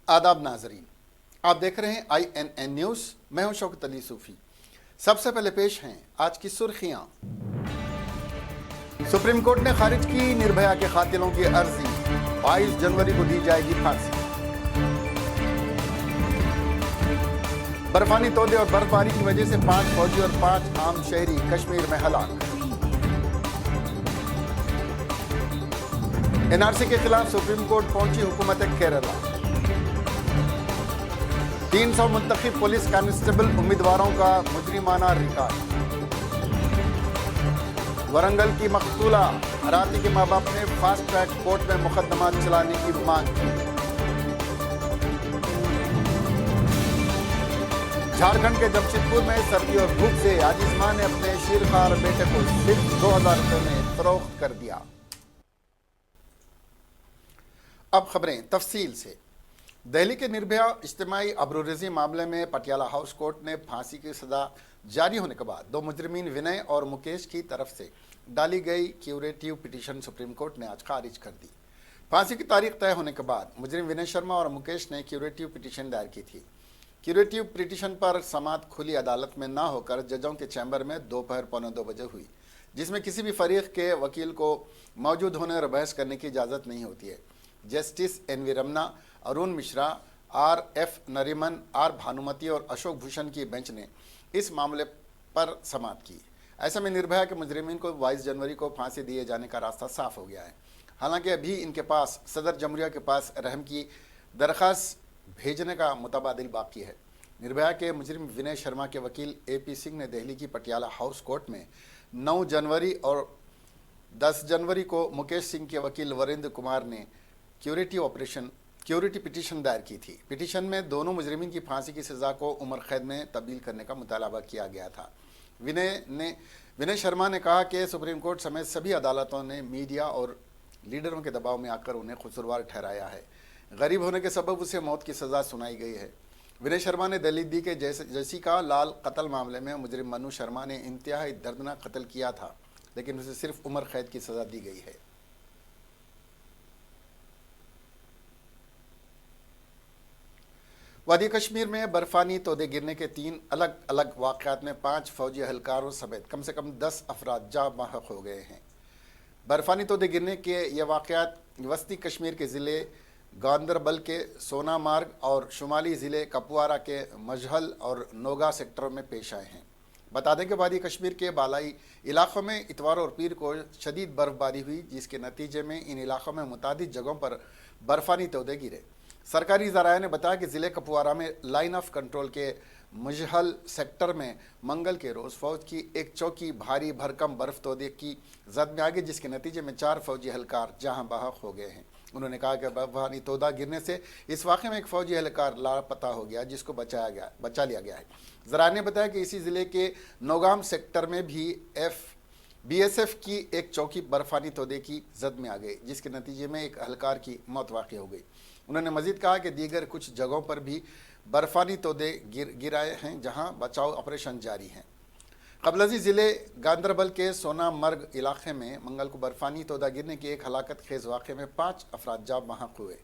आदाब नाजरीन, आप देख रहे हैं INN न्यूज़। मैं हूं शौकत अली सूफी। सबसे पहले पेश हैं आज की सुर्खियां। सुप्रीम कोर्ट ने खारिज की निर्भया के कातिलों की अर्जी, 22 जनवरी को दी जाएगी फांसी। बर्फानी तोदे और बर्फबारी की वजह से 5 फौजी और 5 आम शहरी कश्मीर में हलाक। NRC के खिलाफ सुप्रीम कोर्ट पहुंची हुकूमत केरला। 300 मुंतखब पुलिस कांस्टेबल उम्मीदवारों का मुजरिमाना रिकॉर्ड। वरंगल की मकतूला राती के माँ बाप ने फास्ट ट्रैक कोर्ट में मुकदमा चलाने की मांग की। झारखंड के जमशेदपुर में सर्दी और धूप से आजिज मां ने अपने शीरखार बेटे को सिर्फ 2000 रुपये में फरोख्त कर दिया। अब खबरें तफसील से। दिल्ली के निर्भया इज्तिमाई अबरूरिज़ी मामले में पटियाला हाउस कोर्ट ने फांसी की सज़ा जारी होने के बाद 2 मुजरिमीन विनय और मुकेश की तरफ से डाली गई क्यूरेटिव पिटीशन सुप्रीम कोर्ट ने आज खारिज कर दी। फांसी की तारीख तय होने के बाद मुजरिम विनय शर्मा और मुकेश ने क्यूरेटिव पिटीशन दायर की थी। क्यूरेटिव पिटीशन पर समाअत खुली अदालत में ना होकर जजों के चैम्बर में दोपहर 1:45 बजे हुई, जिसमें किसी भी फरीक के वकील को मौजूद होने और बहस करने की इजाज़त नहीं होती है। Justice NV Ramana, Arun Mishra, RF Nariman, R Bhanumathi और अशोक भूषण की बेंच ने इस मामले पर समाअत की। ऐसे में निर्भया के मुजरिमीन को 22 जनवरी को फांसी दिए जाने का रास्ता साफ हो गया है। हालांकि अभी इनके पास सदर जमहूरिया के पास रहम की दरख्वास्त भेजने का मुतबादिल बाकी है। निर्भया के मुजरिम विनय शर्मा के वकील AP सिंह ने दिल्ली की पटियाला हाउस कोर्ट में 9 जनवरी और 10 जनवरी को मुकेश सिंह के वकील वरिंद्र कुमार ने क्यूरेटिव पिटीशन दायर की थी। पिटीशन में दोनों मुजरिमीन की फांसी की सज़ा को उम्र कैद में तब्दील करने का मुतालबा किया गया था। विनय शर्मा ने कहा कि सुप्रीम कोर्ट समेत सभी अदालतों ने मीडिया और लीडरों के दबाव में आकर उन्हें कसूरवार ठहराया है। गरीब होने के सबब उसे मौत की सज़ा सुनाई गई है। विनय शर्मा ने दिल्ली दी के जैसिका लाल कत्ल मामले में मुजरिम मनु शर्मा ने इंतहाई दर्दनाक कत्ल किया था, लेकिन उसे सिर्फ उम्र कैद की सज़ा दी गई है। वादी कश्मीर में बर्फानी तोदे गिरने के 3 अलग अलग वाक़यात में 5 फौजी एहलकारों समेत कम से कम 10 अफराद जाँ बहक हो गए हैं। बर्फानी तोदे गिरने के ये वाक़यात वस्ती कश्मीर के ज़िले गांदरबल के सोनामार्ग और शुमाली ज़िले कपवारा के मजहल और नोगा सेक्टरों में पेश आए हैं। बता दें कि वादी कश्मीर के बालाई इलाक़ों में इतवार और पीर को शदीद बर्फबारी हुई, जिसके नतीजे में इन इलाक़ों में मुतादिद जगहों पर बर्फानी तोदे गिरे। सरकारी ज़राए ने बताया कि ज़िले कपवारा में लाइन ऑफ कंट्रोल के मजहल सेक्टर में मंगल के रोज़ फ़ौज की एक चौकी भारी भरकम बर्फ़ तोदे की जद में आ गई, जिसके नतीजे में 4 फौजी एहलकार जहां बहक हो गए हैं। उन्होंने कहा कि बर्फानी तोदा गिरने से इस वाक़े में एक फ़ौजी एहलकार लापता हो गया, जिसको बचा लिया गया है। ज़राए ने बताया कि इसी ज़िले के नौगाम सेक्टर में भी BSF की एक चौकी बर्फानी तोदे की जद में आ गई, जिसके नतीजे में एक एहलकार की मौत वाक़ हो गई। उन्होंने मजीद कहा कि दीगर कुछ जगहों पर भी बर्फानी तोदे गिराए हैं, जहां बचाव ऑपरेशन जारी हैं। कबलजी ज़िले गांदरबल के सोनामर्ग इलाके में मंगल को बर्फानी तोदा गिरने की एक हलाकत खेज़ वाक़े में 5 अफराद जाँ बहक हुए।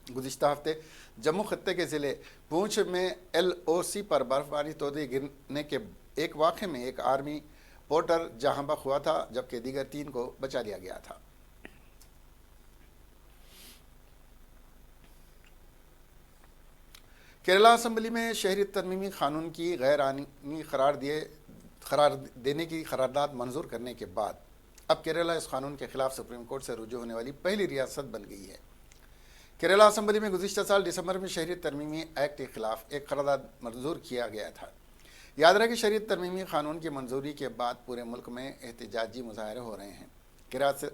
गुज़िश्ता हफ्ते जम्मू खत्ते के ज़िले पूंछ में LOC पर बर्फानी तोदे गिरने के एक वाक़े में एक आर्मी पोर्टर जहां बहक हुआ था, जबकि दीगर 3 को बचा लिया गया था। केरला असम्बली में शहरी तरमीमी कानून की गैर आइनी करार देने की करारदाद मंजूर करने के बाद अब केरला इस कानून के खिलाफ सुप्रीम कोर्ट से रुजू होने वाली पहली रियासत बन गई है। केरला असम्बली में गुज़िश्ता साल दिसंबर में शहरी तरमीमी एक्ट के खिलाफ एक करारदाद मंजूर किया गया था। याद रहे कि शहरी तरमीमी कानून की मंजूरी के बाद पूरे मुल्क में एहतजाजी मुजाहरे हो रहे हैं।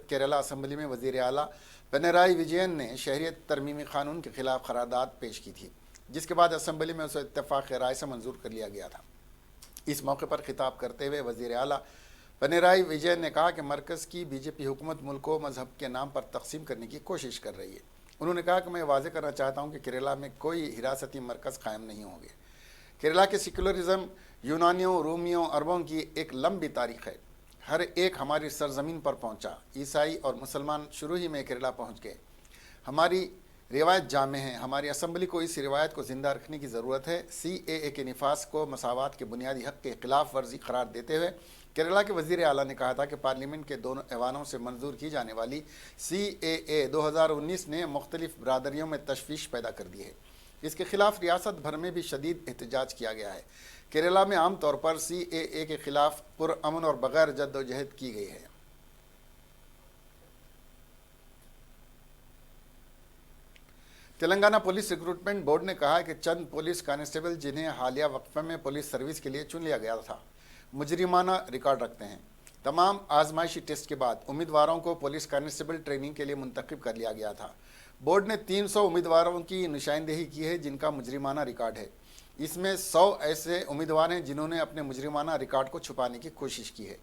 केरला असम्बली में वज़ीर आला पिनराई विजयन ने शहरियत तरमीमी कानून के खिलाफ करारदाद पेश की थी, जिसके बाद असम्बली में उसे इत्तेफाक राय से मंजूर कर लिया गया था। इस मौके पर खिताब करते हुए वज़ीर आला पिनराई विजयन ने कहा कि मरकज़ की BJP हुकूमत मुल्क को मजहब के नाम पर तकसीम करने की कोशिश कर रही है। उन्होंने कहा कि मैं वाज़ेह करना चाहता हूँ कि केरला में कोई हिरासती मरकज़ कायम नहीं होंगे। केरला के सेकुलरिज़म यूनानियों, रोमियों, अरबों की एक लंबी तारीख़ है। हर एक हमारी सरजमीन पर पहुँचा। ईसाई और मुसलमान शुरू ही में केरला पहुँच गए। हमारी रिवायत जामे है, हमारी असम्बली को इस रिवायत को ज़िंदा रखने की ज़रूरत है। CAA के निफाज को मसावात के बुनियादी हक़ के खिलाफ वर्जी करार देते हुए केरला के वज़ीर आला ने कहा था कि पार्लियामेंट के दोनों ऐवानों से मंजूर की जाने वाली CAA 2019 ने मुख्तलिफ बरादरियों में तशवीश पैदा कर दी है। इसके खिलाफ रियासत भर में भी शदीद एहतजाज किया गया है। केरला में आम तौर पर CAA के खिलाफ पुरअमन और बगैर जद्दोजहद की गई है। तेलंगाना पुलिस रिक्रूटमेंट बोर्ड ने कहा है कि चंद पुलिस कांस्टेबल जिन्हें हालिया वक्फे में पुलिस सर्विस के लिए चुन लिया गया था, मुजरिमाना रिकॉर्ड रखते हैं। तमाम आजमाइशी टेस्ट के बाद उम्मीदवारों को पुलिस कांस्टेबल ट्रेनिंग के लिए मुंतखब कर लिया गया था। बोर्ड ने 300 उम्मीदवारों की निशानदेही की है जिनका मुजरिमाना रिकॉर्ड है। इसमें 100 ऐसे उम्मीदवार हैं जिन्होंने अपने मुजरिमाना रिकॉर्ड को छुपाने की कोशिश की है।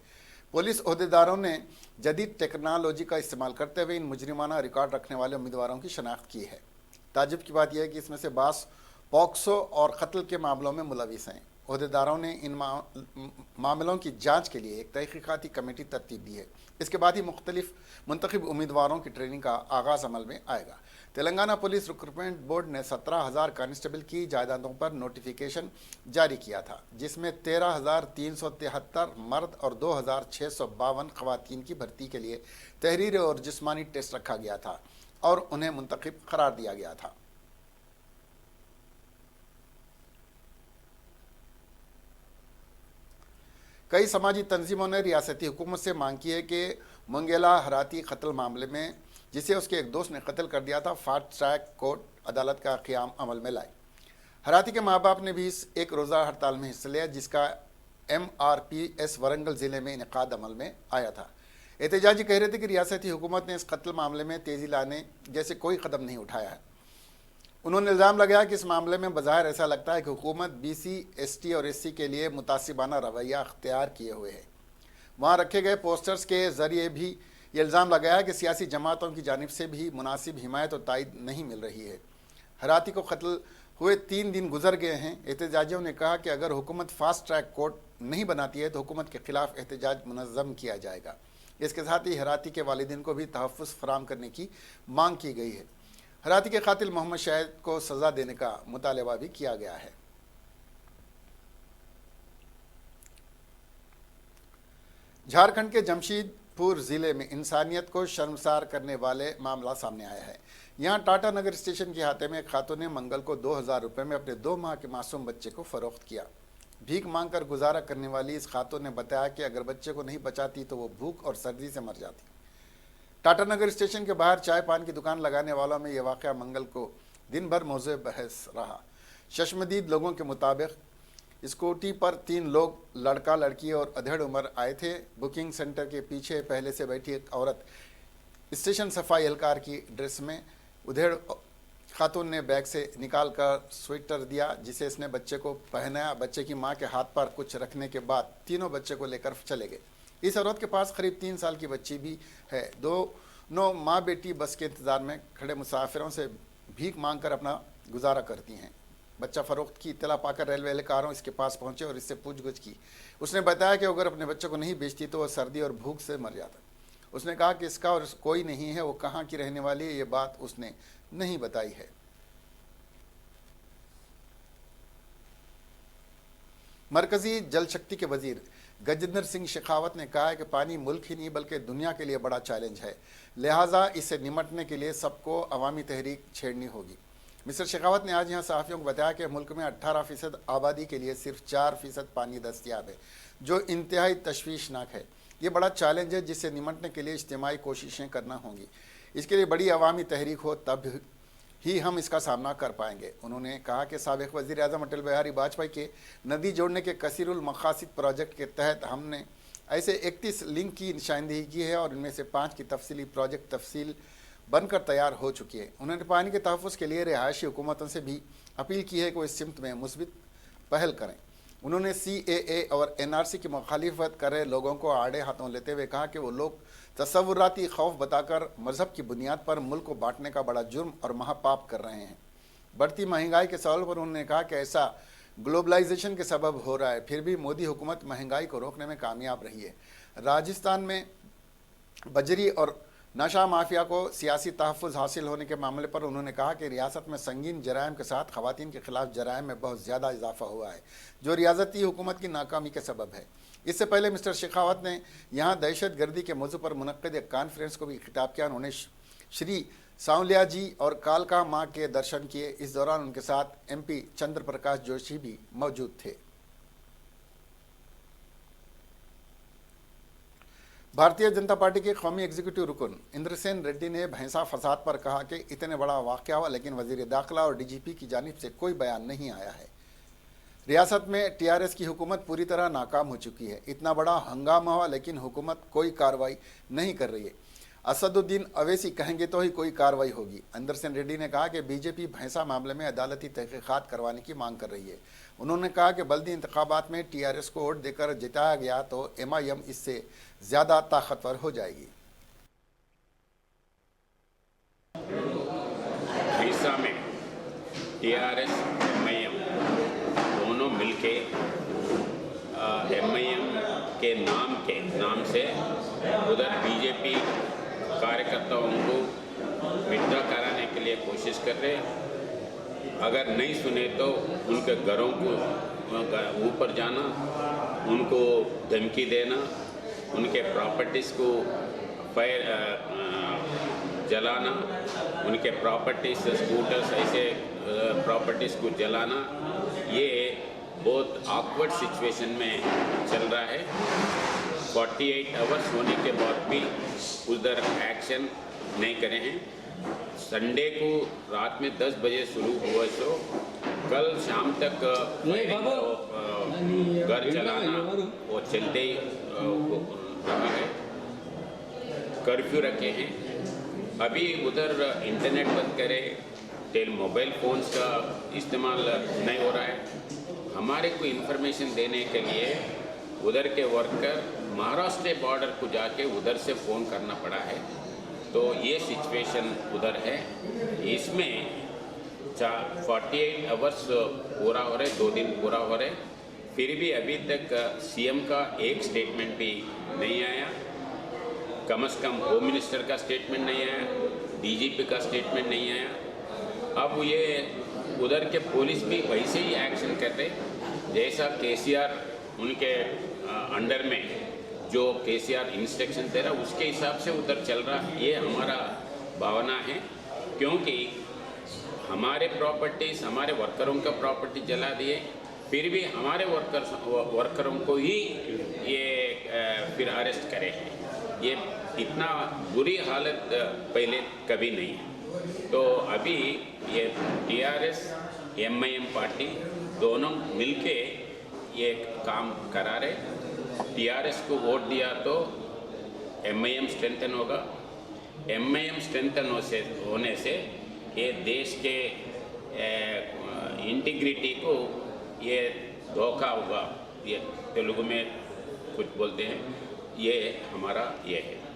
पुलिस अहदेदारों ने जदीद टेक्नोलॉजी का इस्तेमाल करते हुए इन मुजरिमाना रिकॉर्ड रखने वाले उम्मीदवारों की शनाख्त की है। ताज्जुब की बात यह है कि इसमें से बास पॉक्सो और कत्ल के मामलों में मुलविस हैं। अहदेदारों ने इन मामलों की जांच के लिए एक तहकीकाती कमेटी तरतीब दी है। इसके बाद ही मुख्तलिफ मुंतखब उम्मीदवारों की ट्रेनिंग का आगाज़ अमल में आएगा। तेलंगाना पुलिस रिक्रूटमेंट बोर्ड ने 17,000 कांस्टेबल की जायदादों पर नोटिफिकेशन जारी किया था, जिसमें 13,373 मर्द और 2,652 खवातीन की भर्ती के लिए तहरीर और जिस्मानी टेस्ट रखा गया था और उन्हें मुंतखब करार दिया गया था। कई समाजी तंजीमों ने रियासती हुकूमत से मांग की है कि मंगेला हराती कत्ल मामले में, जिसे उसके एक दोस्त ने कत्ल कर दिया था, फास्ट ट्रैक कोर्ट अदालत का क़याम अमल में लाए। हराती के माँ बाप ने भी इस एक रोज़ा हड़ताल में हिस्सा लिया जिसका MRPS वरंगल ज़िले में इनेकाद अमल में आया था। एहतजाजी कह रहे थे कि रियासती हुकूमत ने इस कत्ल मामले में तेज़ी लाने जैसे कोई कदम नहीं उठाया है। उन्होंने इल्ज़ाम लगाया कि इस मामले में बज़ाहिर ऐसा लगता है कि हुकूमत BC, ST और SC के लिए मुतासिबाना रवैया अख्तियार किए हुए है। वहाँ रखे गए पोस्टर्स के ज़रिए भी ये इल्ज़ाम लगाया कि सियासी जमातों की जानिब से भी मुनासिब हिमायत और तायद नहीं मिल रही है। हराती को कत्ल हुए 3 दिन गुजर गए हैं। एहतजाजियों ने कहा कि अगर हुकूमत फास्ट ट्रैक कोर्ट नहीं बनाती है तो हुकूमत के खिलाफ एहतजाज मुनज़्ज़म किया जाएगा। इसके साथ ही हराती के वालिदैन को भी तहफ़्फ़ुज़ फराहम करने की मांग की गई है। हराती के कातिल मोहम्मद शाहिद को सज़ा देने का मुतालबा भी किया गया है। झारखंड के जमशेदपुर ज़िले में इंसानियत को शर्मसार करने वाले मामला सामने आया है। यहाँ टाटा नगर स्टेशन के अहाते में एक खातून ने मंगल को 2,000 रुपये में अपने 2 माह के मासूम बच्चे को फ़रोख्त किया। भीख मांगकर गुजारा करने वाली इस खातून ने बताया कि अगर बच्चे को नहीं बचाती तो वो भूख और सर्दी से मर जाती। टाटा नगर स्टेशन के बाहर चाय पान की दुकान लगाने वालों में यह वाक़या मंगल को दिन भर मौज़े बहस रहा। चश्मदीद लोगों के मुताबिक स्कूटी पर 3 लोग, लड़का लड़की और अधेड़ उम्र आए थे। बुकिंग सेंटर के पीछे पहले से बैठी एक औरत स्टेशन सफाई एहलकार की ड्रेस में उधेड़ खातून ने बैग से निकाल कर स्वेटर दिया जिसे इसने बच्चे को पहनाया। बच्चे की मां के हाथ पर कुछ रखने के बाद तीनों बच्चे को लेकर चले गए। इस औरत के पास करीब 3 साल की बच्ची भी है। दोनों माँ बेटी बस के इंतज़ार में खड़े मुसाफिरों से भीख मांग कर अपना गुजारा करती हैं। बच्चा फ़रोख्त की इत्तला पाकर रेलवे एहलकारों इसके पास पहुँचे और इससे पूछगछ की। उसने बताया कि अगर अपने बच्चों को नहीं बेचती तो वह सर्दी और भूख से मर जाता। उसने कहा कि इसका और कोई नहीं है, वो कहाँ की रहने वाली है, ये बात उसने नहीं बताई है। मरकज़ी जल शक्ति के वजीर गजेंद्र सिंह शेखावत ने कहा है कि पानी मुल्क ही नहीं बल्कि दुनिया के लिए बड़ा चैलेंज है, लिहाजा इससे निमटने के लिए सबको अवामी तहरीक छेड़नी होगी। मिस्टर शेखावत ने आज यहाँ सहाफ़ियों को बताया कि मुल्क में 18% आबादी के लिए सिर्फ 4% पानी दस्तियाब है, जो इंतहाई तशवीशनाक है। ये बड़ा चैलेंज है जिससे निमटने के लिए इज्तिमाई कोशिशें करना होंगी। इसके लिए बड़ी अवामी तहरीक हो तब ही हम इसका सामना कर पाएंगे। उन्होंने कहा कि साबिक़ वज़ीर आज़म अटल बिहारी वाजपेयी के नदी जोड़ने के कसीरुल मक़ासिद प्रोजेक्ट के तहत हमने ऐसे 31 लिंक की निशानदेही की है और इनमें से 5 की तफसीली प्रोजेक्ट तफसील बनकर तैयार हो चुकी है। उन्होंने पानी के तहफ़्फ़ुज़ के लिए रिहायशी हुकूमतों से भी अपील की है कि वो इस सिमत में मुस्बित पहल करें। उन्होंने CAA और NRC की मुखालिफत कर रहे लोगों को आड़े हाथों लेते हुए कहा कि वो लोग तसव्वुराती खौफ बताकर मज़हब की बुनियाद पर मुल्क को बांटने का बड़ा जुर्म और महापाप कर रहे हैं। बढ़ती महंगाई के सवाल पर उन्होंने कहा कि ऐसा ग्लोबलाइजेशन के सबब हो रहा है, फिर भी मोदी हुकूमत महंगाई को रोकने में कामयाब रही है। राजस्थान में बजरी और नशा माफिया को सियासी तहफ़्फ़ुज़ हासिल होने के मामले पर उन्होंने कहा कि रियासत में संगीन जराइम के साथ ख़वातीन के खिलाफ जराइम में बहुत ज़्यादा इजाफा हुआ है, जो रियासती हुकूमत की नाकामी के सबब है। इससे पहले मिस्टर शेखावत ने यहाँ दहशत गर्दी के मौजू पर मुनक़्क़िद एक कॉन्फ्रेंस को भी खिताब किया। उन्होंने श्री सांवलिया जी और कालका माँ के दर्शन किए। इस दौरान उनके साथ MP चंद्र प्रकाश जोशी भी मौजूद थे। भारतीय जनता पार्टी के कौमी एग्जीक्यूटिव रुकन इंद्रसेन रेड्डी ने भैंसा फसाद पर कहा कि इतने बड़ा वाक़या हुआ लेकिन वज़ीर दाखिला और DGP की जानिब से कोई बयान नहीं आया है। रियासत में TRS की हुकूमत पूरी तरह नाकाम हो चुकी है। इतना बड़ा हंगामा हुआ लेकिन हुकूमत कोई कार्रवाई नहीं कर रही है। असदुद्दीन अवैसी कहेंगे तो ही कोई कार्रवाई होगी। इंद्रसेन रेड्डी ने कहा कि BJP भैंसा मामले में अदालती तहक़ीक़ात करवाने की मांग कर रही है। उन्होंने कहा कि बल्दी इंतखाबात में TRS को वोट देकर जिताया गया तो MIM इससे ज़्यादा ताकतवर हो जाएगी। भैंसा में TRS MIM दोनों मिलके MIM के नाम से उधर BJP कार्यकर्ताओं को विड्रॉ कराने के लिए कोशिश कर रहे। अगर नहीं सुने तो उनके घरों को ऊपर जाना, उनको धमकी देना, उनके प्रॉपर्टीज़ को फायर जलाना, उनके प्रॉपर्टीज़ स्कूटर्स ऐसे प्रॉपर्टीज़ को जलाना, ये बहुत ऑकवर्ड सिचुएशन में चल रहा है। 48 आवर्स होने के बाद भी उधर एक्शन नहीं करे हैं। संडे को रात में 10 बजे शुरू हुआ तो कल शाम तक घर चलाना वो चलते ही रहा है। कर्फ्यू रखे हैं। अभी उधर इंटरनेट बंद करे, मोबाइल फ़ोन्स का इस्तेमाल नहीं हो रहा है। हमारे को इन्फॉर्मेशन देने के लिए उधर के वर्कर महाराष्ट्र बॉर्डर को जाके उधर से फ़ोन करना पड़ा है। तो ये सिचुएशन उधर है। इसमें 48 आवर्स पूरा हो रहे, 2 दिन पूरा हो रहे, फिर भी अभी तक CM का एक स्टेटमेंट भी नहीं आया। कम से कम होम मिनिस्टर का स्टेटमेंट नहीं आया, DGP का स्टेटमेंट नहीं आया। अब ये उधर के पुलिस भी वैसे ही एक्शन कर रहे जैसा KCR उनके अंडर में जो KCR इंस्ट्रक्शन दे रहा उसके हिसाब से उधर चल रहा। ये हमारा भावना है, क्योंकि हमारे प्रॉपर्टीज़, हमारे वर्करों का प्रॉपर्टी जला दिए, फिर भी हमारे वर्करों को ही ये फिर अरेस्ट करे हैं। ये इतना बुरी हालत पहले कभी नहीं है। तो अभी ये TRS MIM पार्टी दोनों मिलके ये काम करा रहे। TRS को वोट दिया तो MIM स्ट्रेंथन होगा। MIM स्ट्रेंथन होने से ये देश के इंटीग्रिटी को ये धोखा होगा। ये तेलुगु में कुछ बोलते हैं, ये हमारा ये है।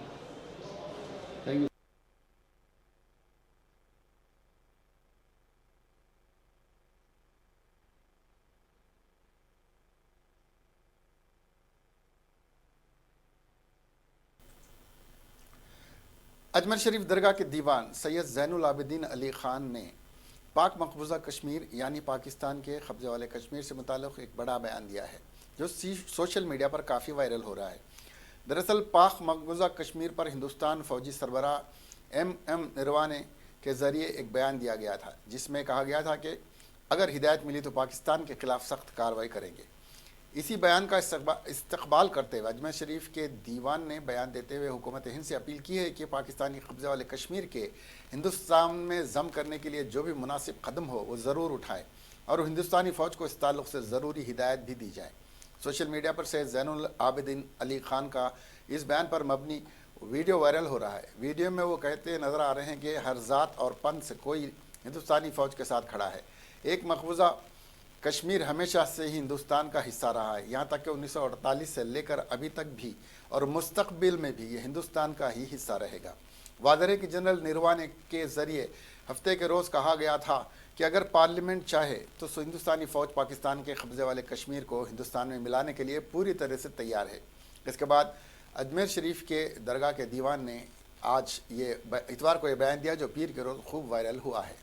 अजमेर शरीफ दरगाह के दीवान सैयद ज़ैनुल आबिदीन अली ख़ान ने पाक मकबूजा कश्मीर यानी पाकिस्तान के कब्ज़े वाले कश्मीर से मुताल्लिक़ एक बड़ा बयान दिया है जो सोशल मीडिया पर काफ़ी वायरल हो रहा है। दरअसल पाक मकबूजा कश्मीर पर हिंदुस्तान फ़ौजी सरबराह MM निरवाने के ज़रिए एक बयान दिया गया था, जिसमें कहा गया था कि अगर हिदायत मिली तो पाकिस्तान के ख़िलाफ़ सख्त कार्रवाई करेंगे। इसी बयान का इस्तकबाल करते हुए अजमेर शरीफ के दीवान ने बयान देते हुए हुकूमत हिंद से अपील की है कि पाकिस्तानी कब्ज़े वाले कश्मीर के हिंदुस्तान में ज़म करने के लिए जो भी मुनासिब कदम हो वो ज़रूर उठाएं और हिंदुस्तानी फ़ौज को इस ताल्लुक़ से ज़रूरी हिदायत भी दी जाए। सोशल मीडिया पर सैयद ज़ैनुल आबिदीन अली ख़ान का इस बयान पर मबनी वीडियो वायरल हो रहा है। वीडियो में वो कहते नज़र आ रहे हैं कि हर ज़ात और पंथ से कोई हिंदुस्तानी फ़ौज के साथ खड़ा है। एक मकबूजा कश्मीर हमेशा से ही हिंदुस्तान का हिस्सा रहा है, यहाँ तक कि 1948 से लेकर अभी तक भी और मुस्तकबिल में भी ये हिंदुस्तान का ही हिस्सा रहेगा। वाज़ह है कि जनरल निरवाने के ज़रिए हफ्ते के रोज़ कहा गया था कि अगर पार्लियामेंट चाहे तो हिंदुस्तानी फ़ौज पाकिस्तान के कब्ज़े वाले कश्मीर को हिंदुस्तान में मिलाने के लिए पूरी तरह से तैयार है। इसके बाद अजमेर शरीफ के दरगाह के दीवान ने आज ये इतवार को ये बयान दिया जो पीर के रोज़ खूब वायरल हुआ है।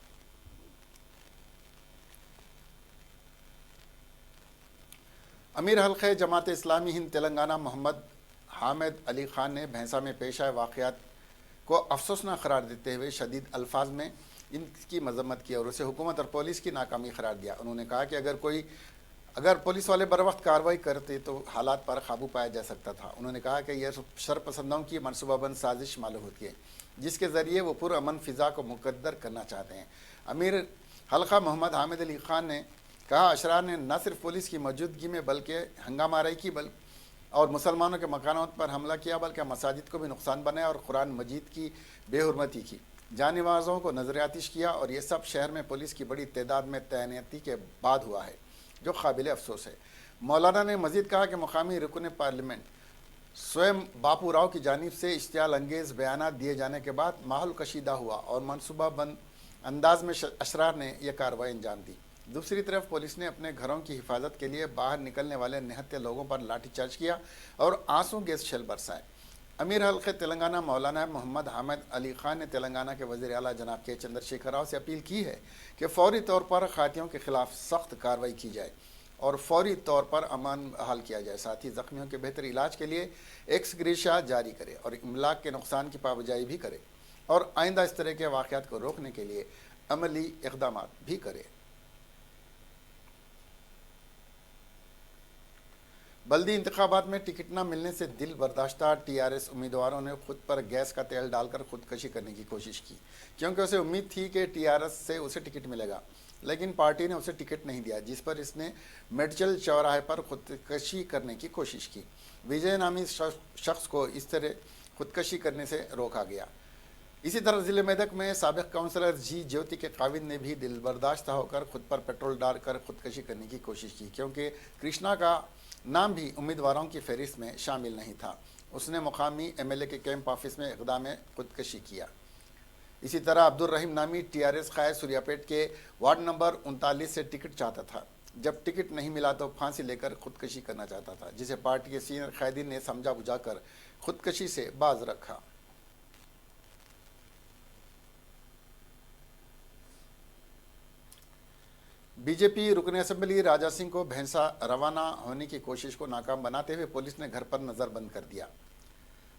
अमीर हल्क़े जमात इस्लामी हिंद तेलंगाना मोहम्मद हामिद अली ख़ान ने भैंसा में पेश आए वाक़यात को अफसोसनाक करार देते हुए शदीद अल्फाज में इनकी मजम्मत की और उसे हुकूमत और पुलिस की नाकामी करार दिया। उन्होंने कहा कि अगर पुलिस वाले बर वक्त कार्रवाई करते तो हालात पर काबू पाया जा सकता था। उन्होंने कहा कि यह शरपसंदों की मनसूबाबंद साजिश मालूम होती है जिसके ज़रिए वो पुरअमन फ़िज़ा को मुकद्दर करना चाहते हैं। अमीर हल्का मोहम्मद हामिद अली ख़ान ने कहा अशरार ने न सिर्फ पुलिस की मौजूदगी में बल्कि हंगामाराई की और मुसलमानों के मकानों पर हमला किया बल्कि मसाजिद को भी नुकसान बनाया और कुरान मजीद की बेहुरमती की, जानबाजों को नजरियातिश किया और ये सब शहर में पुलिस की बड़ी तादाद में तैनाती के बाद हुआ है जो काबिल अफसोस है। मौलाना ने मजीद कहा कि मुकामी रुकन पार्लियामेंट स्वयं बापू राव की जानिब से इश्तियाल अंगेज़ बयानात दिए जाने के बाद माहौल कशीदा हुआ और मनसूबाबंद अंदाज में अशरार ने यह कार्रवाई अंजाम दी। दूसरी तरफ पुलिस ने अपने घरों की हिफाजत के लिए बाहर निकलने वाले निहत्थे लोगों पर लाठीचार्ज किया और आंसू गैस शेल बरसाए। अमीर हल्क़े तेलंगाना मौलाना मोहम्मद हामिद अली ख़ान ने तेलंगाना के वज़ीर आला जनाब के चंद्रशेखर राव से अपील की है कि फौरी तौर पर खातियों के खिलाफ सख्त कार्रवाई की जाए और फौरी तौर पर अमन बहाल किया जाए। साथ ही ज़ख्मियों के बेहतर इलाज के लिए एक्स ग्रेशिया जारी करे और इमलाक के नुकसान की पाबजाई भी करे और आइंदा इस तरह के वाक़यात को रोकने के लिए अमली इक़दाम भी करे। बल्दी इंतखाबात में टिकट न मिलने से दिल बर्दाश्ता टीआरएस उम्मीदवारों ने खुद पर गैस का तेल डालकर खुदकशी करने की कोशिश की क्योंकि उसे उम्मीद थी कि टीआरएस से उसे टिकट मिलेगा, लेकिन पार्टी ने उसे टिकट नहीं दिया जिस पर इसने मेडचल चौराहे पर खुदकशी करने की कोशिश की। विजय नामी शख्स को इस तरह खुदकशी करने से रोका गया। इसी तरह ज़िले मेदक में साबिक़ काउंसलर जी ज्योति के काविद ने भी दिल बर्दाश्ता होकर खुद पर पेट्रोल डालकर खुदकशी करने की कोशिश की क्योंकि कृष्णा का नाम भी उम्मीदवारों की फहरिस्त में शामिल नहीं था। उसने मुकामी एमएलए के कैंप ऑफिस में इक़दाम खुदकशी किया। इसी तरह अब्दुल रहीम नामी टीआरएस क़ायद सूर्यापेट के वार्ड नंबर 39 से टिकट चाहता था। जब टिकट नहीं मिला तो फांसी लेकर खुदकशी करना चाहता था जिसे पार्टी के सीनियर कैदीन ने समझा बुझाकर खुदकशी से बाज रखा। बीजेपी रुकन असम्बली राजा सिंह को भैंसा रवाना होने की कोशिश को नाकाम बनाते हुए पुलिस ने घर पर नज़रबंद कर दिया।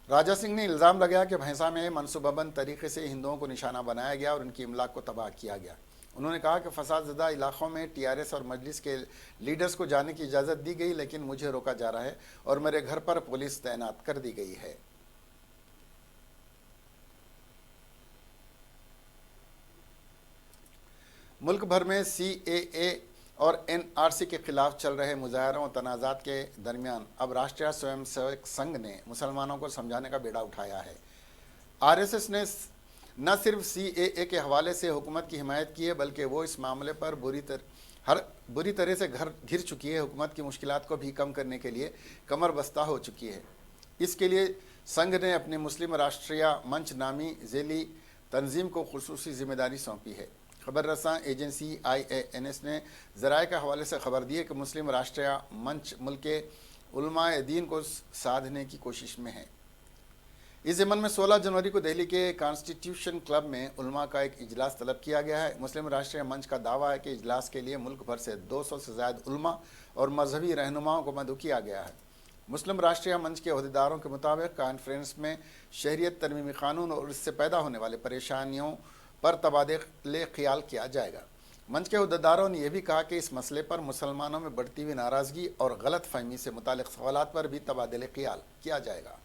राजा सिंह ने इल्ज़ाम लगाया कि भैंसा में मनसूबाबंद तरीके से हिंदुओं को निशाना बनाया गया और उनकी इमलाक को तबाह किया गया। उन्होंने कहा कि फसादज़दा इलाक़ों में टीआरएस और मजलिस के लीडर्स को जाने की इजाज़त दी गई लेकिन मुझे रोका जा रहा है और मेरे घर पर पुलिस तैनात कर दी गई है। मुल्क भर में CAA और NRC के खिलाफ चल रहे मुजाहरों और तनाज़ात के दरमियान अब राष्ट्रीय स्वयंसेवक संघ ने मुसलमानों को समझाने का बेड़ा उठाया है। RSS ने न सिर्फ CAA के हवाले से हुकूमत की हिमायत की है बल्कि वो इस मामले पर बुरी तरह से घिर चुकी है। हुकूमत की मुश्किलात को भी कम करने के लिए कमर बस्ता हो चुकी है। इसके लिए संघ ने अपने मुस्लिम राष्ट्रीय मंच नामी ज़ैली तंजीम को खुसूसी जिम्मेदारी सौंपी है। खबर रसां एजेंसी IANS ने ज़राए के हवाले से खबर दी है कि मुस्लिम राष्ट्रीय मंच मुल्क के उलमाए दीन को साधने की कोशिश में है। इस ज़मन में 16 जनवरी को दिल्ली के कॉन्स्टिट्यूशन क्लब में उलमा का एक इजलास तलब किया गया है। मुस्लिम राष्ट्रीय मंच का दावा है कि इजलास के लिए मुल्क भर से 200 से ज़ायद उलमा और मजहबी रहनुमाओं को मदऊ किया गया है। मुस्लिम राष्ट्रीय मंच के अहदेदारों के मुताबिक कॉन्फ्रेंस में शहरियत तरमीमी कानून और इससे पैदा होने वाले परेशानियों पर तबादले ख्याल किया जाएगा। मंच के अहदेदारों ने यह भी कहा कि इस मसले पर मुसलमानों में बढ़ती हुई नाराज़गी और गलत फहमी से मुतालिक सवालात पर भी तबादले ख्याल किया जाएगा।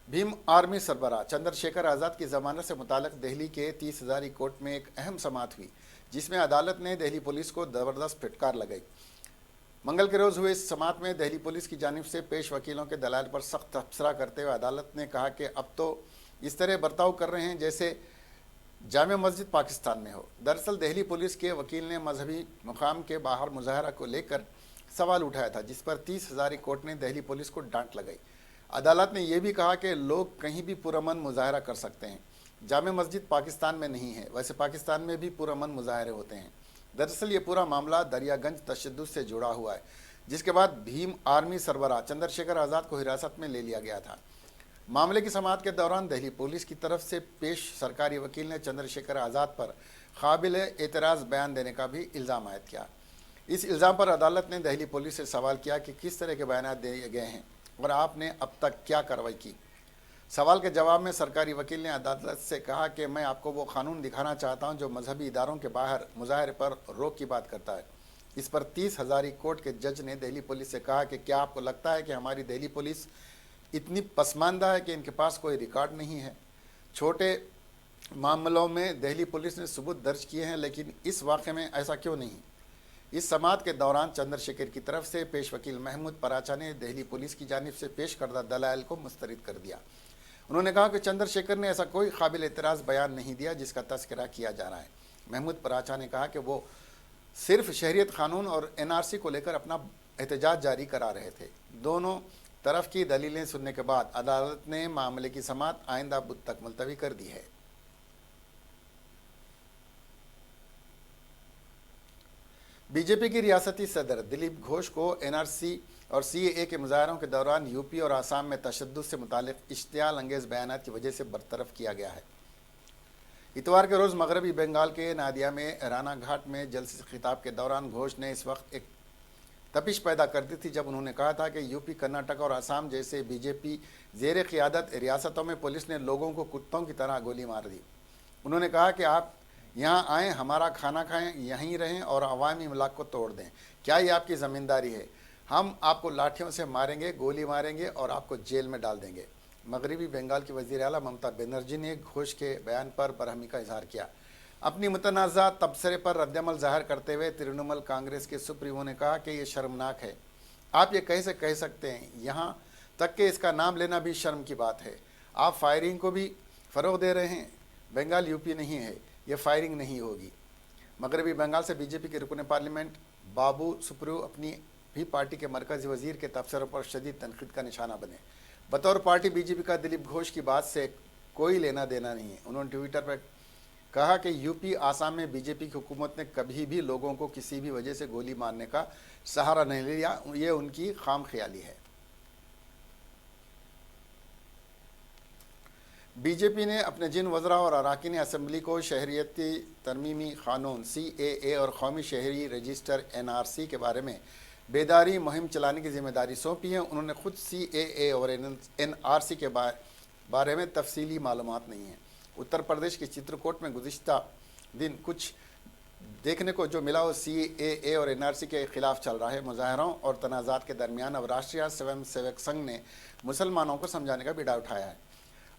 भीम आर्मी सरबराह चंद्रशेखर आज़ाद की ज़मानत से मुताल्लिक़ दिल्ली के 30 हज़ारी कोर्ट में एक अहम समाअत हुई जिसमें अदालत ने दिल्ली पुलिस को ज़बरदस्त फिटकार लगाई। मंगल के रोज़ हुए इस समाअत में दिल्ली पुलिस की जानिब से पेश वकीलों के दलाइल पर सख्त तबसरा करते हुए अदालत ने कहा कि अब तो इस तरह बर्ताव कर रहे हैं जैसे जामे मस्जिद पाकिस्तान में हो। दरअसल दिल्ली पुलिस के वकील ने मजहबी मुकाम के बाहर मुजाहरा को लेकर सवाल उठाया था जिस पर 30 हज़ारी कोर्ट ने दिल्ली पुलिस को डांट लगाई। अदालत ने यह भी कहा कि लोग कहीं भी पुरअमन मुजाहरा कर सकते हैं। जामे मस्जिद पाकिस्तान में नहीं है, वैसे पाकिस्तान में भी पुरअमन मुजाहरे होते हैं। दरअसल ये पूरा मामला दरियागंज तशद्दुद से जुड़ा हुआ है जिसके बाद भीम आर्मी सरबराह चंद्रशेखर आज़ाद को हिरासत में ले लिया गया था। मामले की समाअत के दौरान दिल्ली पुलिस की तरफ से पेश सरकारी वकील ने चंद्रशेखर आज़ाद पर काबिल एतराज़ बयान देने का भी इल्ज़ाम आयद किया। इस इल्ज़ाम पर अदालत ने दिल्ली पुलिस से सवाल किया कि किस तरह के बयान दिए गए हैं और आपने अब तक क्या कार्रवाई की। सवाल के जवाब में सरकारी वकील ने अदालत से कहा कि मैं आपको वो कानून दिखाना चाहता हूं जो मजहबी इदारों के बाहर मुजाहरे पर रोक की बात करता है। इस पर 30 हज़ारी कोर्ट के जज ने दिल्ली पुलिस से कहा कि क्या आपको लगता है कि हमारी दिल्ली पुलिस इतनी पसमानदा है कि इनके पास कोई रिकॉर्ड नहीं है। छोटे मामलों में दिल्ली पुलिस ने सबूत दर्ज किए हैं, लेकिन इस वाक़े में ऐसा क्यों नहीं। इस समाअत के दौरान चंद्रशेखर की तरफ से पेश वकील महमूद पराचा ने दिल्ली पुलिस की जानिब से पेश करदा दलाइल को मुस्तरद कर दिया। उन्होंने कहा कि चंद्रशेखर ने ऐसा कोई काबिल एतराज़ बयान नहीं दिया जिसका तस्करा किया जा रहा है। महमूद पराचा ने कहा कि वो सिर्फ शहरियत कानून और NRC को लेकर अपना एहतजाज जारी करा रहे थे। दोनों तरफ की दलीलें सुनने के बाद अदालत ने मामले की समाअत आइंदा बुध तक मुलतवी कर दी है। बीजेपी की रियासती सदर दिलीप घोष को NRC और CAA के मुजाहरों के दौरान यूपी और आसाम में तशद्दुद से मुतालिक इश्तियाल अंगेज़ बयानात की वजह से बरतरफ किया गया है। इतवार के रोज़ मगरबी बंगाल के नादिया में राना घाट में जलसे से खिताब के दौरान घोष ने इस वक्त एक तपिश पैदा कर दी थी जब उन्होंने कहा था कि यूपी, कर्नाटक और आसाम जैसे बीजेपी ज़ेर क़ियादत रियासतों में पुलिस ने लोगों को कुत्तों की तरह गोली मार दी। उन्होंने कहा कि आप यहाँ आएँ, हमारा खाना खाएँ, यहीं रहें और अवामी इमलाक को तोड़ दें। क्या ये आपकी ज़मींदारी है? हम आपको लाठियों से मारेंगे, गोली मारेंगे और आपको जेल में डाल देंगे। मगरबी बंगाल की वज़ीर आला ममता बनर्जी ने घोष के बयान पर बरहमी का इजहार किया। अपनी मुतनाज़ा तबसरे पर रद्दअमल ज़ाहिर करते हुए तृणमूल कांग्रेस के सुप्रीमो ने कहा कि ये शर्मनाक है। आप ये कैसे कह सकते हैं? यहाँ तक कि इसका नाम लेना भी शर्म की बात है। आप फायरिंग को भी फ़रोग़ दे रहे हैं। बंगाल यूपी नहीं है, ये फायरिंग नहीं होगी। मगरबी बंगाल से बीजेपी के रुकन पार्लियामेंट बाबू सुप्रियो अपनी भी पार्टी के मरकज़ी वज़ीर के तबसरों पर शदीद तनक़ीद का निशाना बने। बतौर पार्टी बीजेपी का दिलीप घोष की बात से कोई लेना देना नहीं है। उन्होंने ट्विटर पर कहा कि यूपी, आसाम में बीजेपी की हुकूमत ने कभी भी लोगों को किसी भी वजह से गोली मारने का सहारा नहीं लिया, ये उनकी खाम ख्याली है। बीजेपी ने अपने जिन वज़रा और अरकान असम्बली को शहरियती तरमीमी कानून CAA और कौमी शहरी रजिस्टर NRC के बारे में बेदारी मुहिम चलाने की जिम्मेदारी सौंपी है। उन्होंने खुद CAA और NRC के बारे में तफसीली मालूमात नहीं है। उत्तर प्रदेश के चित्रकूट में गुज़िश्ता दिन कुछ देखने को जो मिला वो CAA और NRC के खिलाफ चल रहा है। मुजाहरों और तनाज़ात के दरमियान अब राष्ट्रीय स्वयं सेवक संघ ने मुसलमानों को समझाने का बीड़ा उठाया है।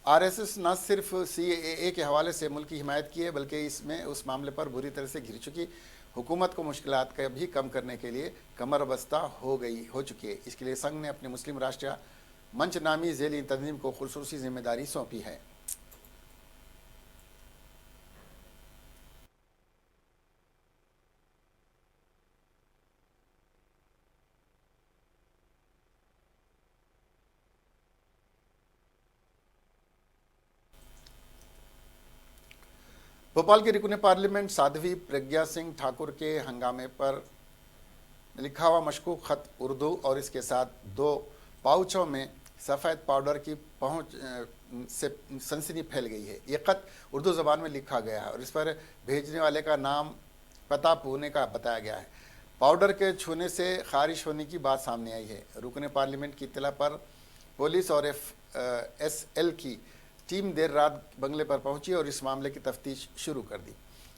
RSS न सिर्फ CAA के हवाले से मुल्क की हिमायत की है, बल्कि इसमें उस मामले पर बुरी तरह से घिर चुकी हुकूमत को मुश्किलात का भी कम करने के लिए कमर बस्ता हो चुकी है। इसके लिए संघ ने अपने मुस्लिम राष्ट्रीय मंच नामी ज़ेली तंजीम को खुसूसी जिम्मेदारी सौंपी है। भोपाल के रुकन पार्लियामेंट साध्वी प्रज्ञा सिंह ठाकुर के हंगामे पर लिखा हुआ मशकूक ख़त उर्दू और इसके साथ 2 पाउचों में सफ़ेद पाउडर की पहुंच से सनसनी फैल गई है। ये ख़त उर्दू ज़बान में लिखा गया है और इस पर भेजने वाले का नाम, पता पुणे का बताया गया है। पाउडर के छूने से खारिश होने की बात सामने आई है। रुकन पार्लियामेंट की इत्तला पर पुलिस और FSL की टीम देर रात बंगले पर पहुंची और इस मामले की तफ्तीश शुरू कर दी।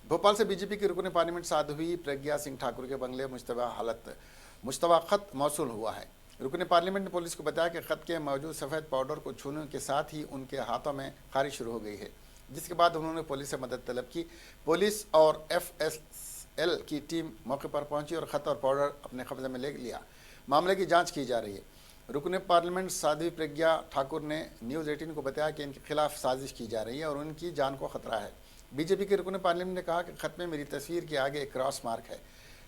भोपाल से बीजेपी के रुकन पार्लियामेंट साध्वी प्रज्ञा सिंह ठाकुर के बंगले मुश्तबा ख़त मौसूल हुआ है। रुकन पार्लियामेंट ने पुलिस को बताया कि ख़त के मौजूद सफ़ेद पाउडर को छूने के साथ ही उनके हाथों में खारिश शुरू हो गई है, जिसके बाद उन्होंने पुलिस से मदद तलब की। पुलिस और FSL की टीम मौके पर पहुंची और ख़त और पाउडर अपने कब्जे में ले लिया। मामले की जाँच की जा रही है। रुकन पार्लियामेंट साध्वी प्रज्ञा ठाकुर ने न्यूज़ 18 को बताया कि इनके खिलाफ साजिश की जा रही है और उनकी जान को खतरा है। बीजेपी के रुकन पार्लियामेंट ने कहा कि ख़त में मेरी तस्वीर के आगे एक क्रॉस मार्क है।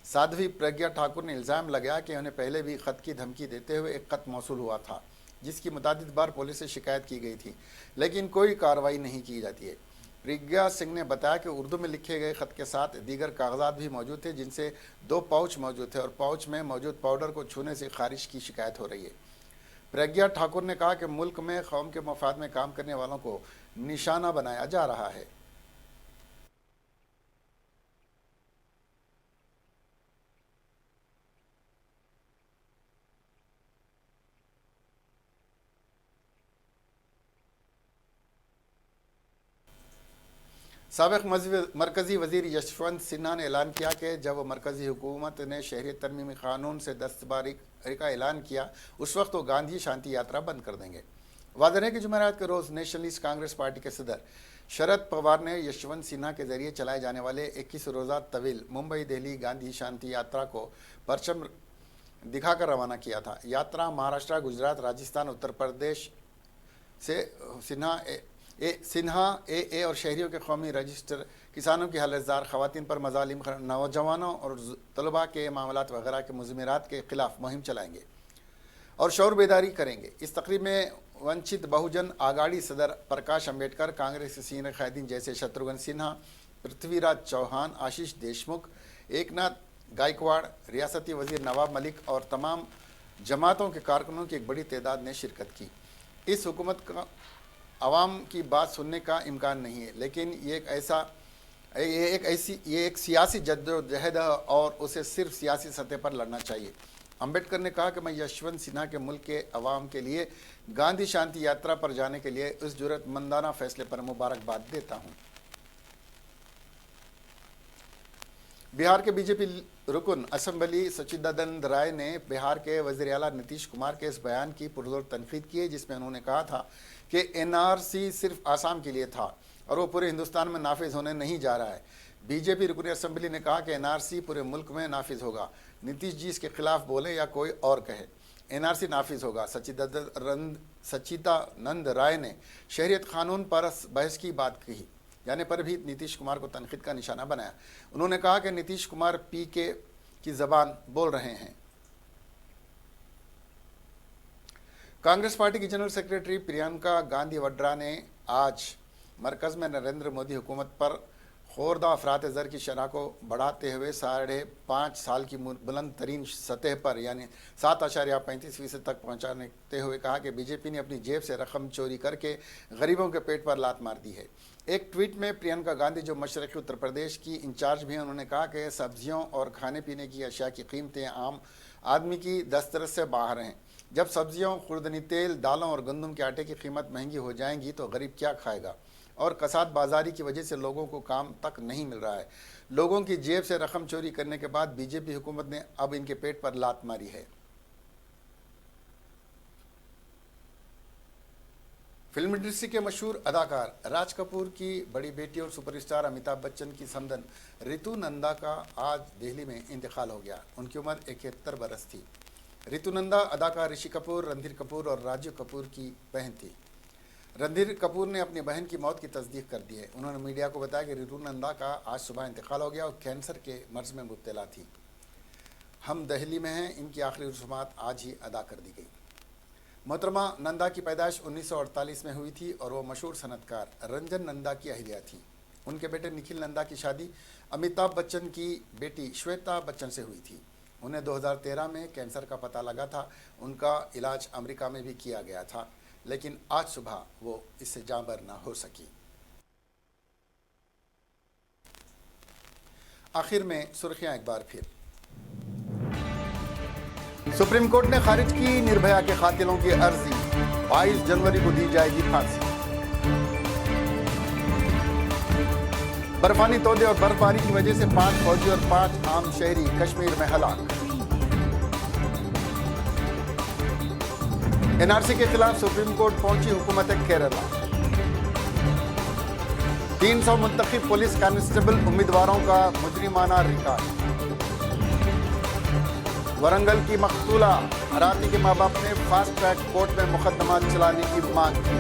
साध्वी प्रज्ञा ठाकुर ने इल्ज़ाम लगाया कि उन्हें पहले भी ख़त की धमकी देते हुए एक ख़त मौसूल हुआ था, जिसकी मुतादिद बार पुलिस से शिकायत की गई थी, लेकिन कोई कार्रवाई नहीं की जाती है। प्रज्ञा सिंह ने बताया कि उर्दू में लिखे गए खत के साथ दीगर कागजात भी मौजूद थे, जिनसे 2 पाउच मौजूद थे और पाउच में मौजूद पाउडर को छूने से खारिश की शिकायत हो रही है। प्रज्ञा ठाकुर ने कहा कि मुल्क में कौम के मफाद में काम करने वालों को निशाना बनाया जा रहा है। साबिक़ मरकज़ी वज़ीर यशवंत सिन्हा ने ऐलान किया कि जब मरकज़ी हुकूमत ने शहरियत तरमीमी क़ानून से दस्तबरी का ऐलान किया, उस वक्त वो गांधी शांति यात्रा बंद कर देंगे। वादे के जुमेरात के रोज़ नेशनलिस्ट कांग्रेस पार्टी के सदर शरद पवार ने यशवंत सिन्हा के जरिए चलाए जाने वाले 21 रोज़ा तवील मुंबई दिल्ली गांधी शांति यात्रा को परचम दिखाकर रवाना किया था। यात्रा महाराष्ट्र, गुजरात, राजस्थान, उत्तर प्रदेश से सिन्हा ए और शहरियों के कौमी रजिस्टर, किसानों की हालतदार, ख़वातीन पर मज़ालिम, नौजवानों और तलबा के मामलात वगैरह के मुज़मिरात के ख़िलाफ़ मुहिम चलाएंगे और शौर बेदारी करेंगे। इस तकरीब में वंचित बहुजन आघाड़ी सदर प्रकाश अम्बेडकर, कांग्रेस के सीनियर कायदीन जैसे शत्रुघ्न सिन्हा, पृथ्वीराज चौहान, आशीष देशमुख, एकनाथ गायकवाड़, रियासती वज़ीर नवाब मलिक और तमाम जमातों के कारकुनों की एक बड़ी तादाद ने शिरकत की। इस हुकूमत का आवाम की बात सुनने का इम्कान नहीं है, लेकिन ये एक सियासी जद्दोजहद है और उसे सिर्फ सियासी सतह पर लड़ना चाहिए। अम्बेडकर ने कहा कि मैं यशवंत सिन्हा के मुल्क के अवाम के लिए गांधी शांति यात्रा पर जाने के लिए इस जुर्रतमंदाना फैसले पर मुबारकबाद देता हूँ। बिहार के बीजेपी रुकन असम्बली सच्चिदानंद राय ने बिहार के वज़ीर आला नीतीश कुमार के इस बयान की पुरजोर तनकीद की है, जिसमें उन्होंने कहा था कि एनआरसी सिर्फ आसाम के लिए था और वो पूरे हिंदुस्तान में नाफिज होने नहीं जा रहा है। बीजेपी रुकन असम्बली ने कहा कि एनआरसी पूरे मुल्क में नाफिज होगा। नीतीश जी इसके खिलाफ बोले या कोई और कहे, एनआरसी नाफिज होगा। सच्चिदानंद राय ने शहरियत कानून पर बहस की बात कही, जाने पर भी नीतीश कुमार को तनकीद का निशाना बनाया। उन्होंने कहा कि नीतीश कुमार पीके की ज़बान बोल रहे हैं। कांग्रेस पार्टी की जनरल सेक्रेटरी प्रियंका गांधी वड्रा ने आज मरकज़ में नरेंद्र मोदी हुकूमत पर खोरदा अफरात ज़र की शरह को बढ़ाते हुए 5.5 साल की बुलंद तरीन सतह पर यानी 7.35% तक पहुँचाते हुए कहा कि बीजेपी ने अपनी जेब से रकम चोरी करके गरीबों के पेट पर लात मार दी है। एक ट्वीट में प्रियंका गांधी, जो मशरक़ी उत्तर प्रदेश की इंचार्ज भी हैं, उन्होंने कहा कि सब्जियों और खाने पीने की अशिया की कीमतें आम आदमी की दस्तरस से बाहर हैं। जब सब्जियों, खुर्दनी तेल, दालों और गंदम के आटे की कीमत महंगी हो जाएंगी तो गरीब क्या खाएगा? और कसाद बाजारी की वजह से लोगों को काम तक नहीं मिल रहा है। लोगों की जेब से रकम चोरी करने के बाद बीजेपी हुकूमत ने अब इनके पेट पर लात मारी है। फिल्म इंडस्ट्री के मशहूर अदाकार राज कपूर की बड़ी बेटी और सुपरस्टार अमिताभ बच्चन की समधन रितु नंदा का आज दिल्ली में इंतकाल हो गया। उनकी उम्र 71 बरस थी। रितु नंदा अदाकार ऋषि कपूर, रणधीर कपूर और राजीव कपूर की बहन थी। रणधीर कपूर ने अपनी बहन की मौत की तस्दीक कर दी है। उन्होंने मीडिया को बताया कि रितु नंदा का आज सुबह इंतकाल हो गया और कैंसर के मर्ज में मुब्तला थी। हम दिल्ली में हैं, इनकी आखिरी रस्मात आज ही अदा कर दी गई। मोहतरमा नंदा की पैदाइश 1948 में हुई थी और वो मशहूर सनतकार रंजन नंदा की अहलिया थी। उनके बेटे निखिल नंदा की शादी अमिताभ बच्चन की बेटी श्वेता बच्चन से हुई थी। उन्हें 2013 में कैंसर का पता लगा था। उनका इलाज अमेरिका में भी किया गया था, लेकिन आज सुबह वो इससे जांबर ना हो सकी। आखिर में सुर्खियां एक बार फिर। सुप्रीम कोर्ट ने खारिज की निर्भया के कातिलों की अर्जी, 22 जनवरी को दी जाएगी फांसी। बर्फानी तोदे और बर्फबारी की वजह से 5 फौजी और 5 आम शहरी कश्मीर में हलाक। एनआरसी के खिलाफ सुप्रीम कोर्ट पहुंची हुकूमत केरला। 300 मुंतखब पुलिस कांस्टेबल उम्मीदवारों का मुजरिमाना रिकॉर्ड। वरंगल की मकतूला हराती के माँ बाप ने फास्ट ट्रैक कोर्ट में मुकदमा चलाने की मांग की।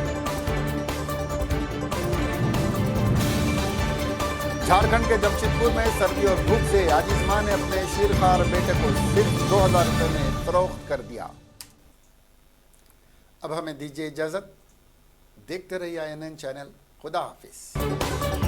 झारखंड के जमशेदपुर में सर्दी और धूप से आजिज मां ने अपने शीरखार बेटे को सिर्फ 2000 रुपये में फरोख्त कर दिया। अब हमें दीजिए इजाजत। देखते रहिए INN चैनल। खुदा हाफिज।